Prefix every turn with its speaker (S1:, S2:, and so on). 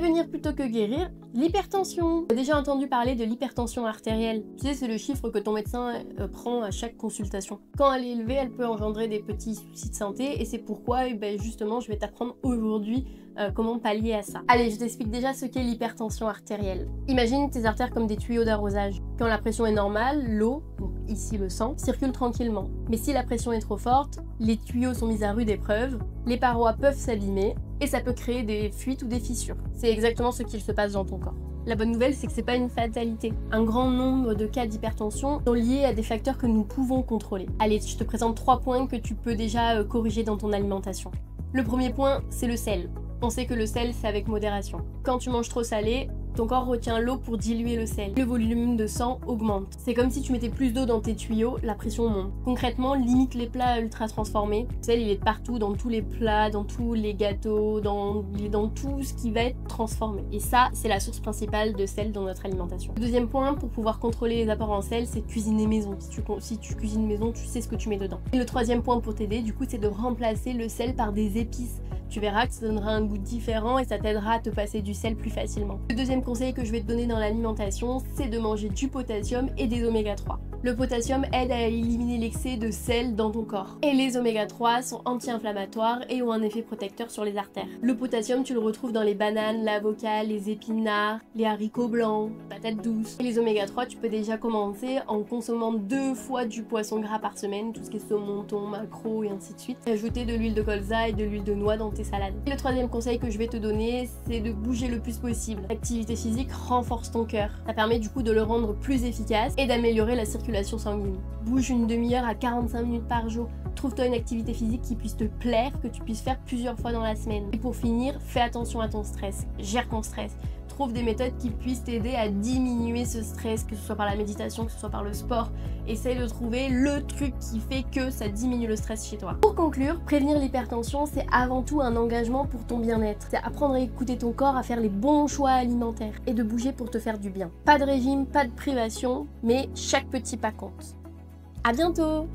S1: Prévenir plutôt que guérir, l'hypertension. Tu as déjà entendu parler de l'hypertension artérielle. Tu sais, c'est le chiffre que ton médecin prend à chaque consultation. Quand elle est élevée, elle peut engendrer des petits soucis de santé et c'est pourquoi justement je vais t'apprendre aujourd'hui comment pallier à ça. Allez, je t'explique déjà ce qu'est l'hypertension artérielle. Imagine tes artères comme des tuyaux d'arrosage. Quand la pression est normale, l'eau, donc ici le sang, circule tranquillement. Mais si la pression est trop forte, les tuyaux sont mis à rude épreuve, les parois peuvent s'abîmer et ça peut créer des fuites ou des fissures. C'est exactement ce qu'il se passe dans ton corps. La bonne nouvelle, c'est que c'est pas une fatalité. Un grand nombre de cas d'hypertension sont liés à des facteurs que nous pouvons contrôler. Allez, je te présente 3 points que tu peux déjà corriger dans ton alimentation. Le premier point, c'est le sel. On sait que le sel, c'est avec modération. Quand tu manges trop salé, ton corps retient l'eau pour diluer le sel. Le volume de sang augmente. C'est comme si tu mettais plus d'eau dans tes tuyaux, la pression monte. Concrètement, limite les plats ultra transformés. Le sel, il est partout, dans tous les plats, dans tous les gâteaux, dans tout ce qui va être transformé. Et ça, c'est la source principale de sel dans notre alimentation. Le deuxième point, pour pouvoir contrôler les apports en sel, c'est cuisiner maison. Si tu cuisines maison, tu sais ce que tu mets dedans. Et le troisième point pour t'aider, du coup, c'est de remplacer le sel par des épices. Tu verras que ça donnera un goût différent et ça t'aidera à te passer du sel plus facilement. Le deuxième conseil que je vais te donner dans l'alimentation, c'est de manger du potassium et des oméga 3. Le potassium aide à éliminer l'excès de sel dans ton corps. Et les oméga 3 sont anti-inflammatoires et ont un effet protecteur sur les artères. Le potassium, tu le retrouves dans les bananes, l'avocat, les épinards, les haricots blancs, patates douces. Et les oméga 3, tu peux déjà commencer en consommant 2 fois du poisson gras par semaine, tout ce qui est saumon, thon, maquereau et ainsi de suite. Ajouter de l'huile de colza et de l'huile de noix dans tes salades. Et le troisième conseil que je vais te donner, c'est de bouger le plus possible. L'activité physique renforce ton cœur. Ça permet du coup de le rendre plus efficace et d'améliorer la circulation sanguine. Bouge une demi-heure à 45 minutes par jour. Trouve-toi une activité physique qui puisse te plaire, que tu puisses faire plusieurs fois dans la semaine. Et pour finir, fais attention à ton stress. Gère ton stress. Trouve des méthodes qui puissent t'aider à diminuer ce stress, que ce soit par la méditation, que ce soit par le sport. Essaye de trouver le truc qui fait que ça diminue le stress chez toi. Pour conclure, prévenir l'hypertension, c'est avant tout un engagement pour ton bien-être. C'est apprendre à écouter ton corps, à faire les bons choix alimentaires et de bouger pour te faire du bien. Pas de régime, pas de privation, mais chaque petit pas compte. À bientôt!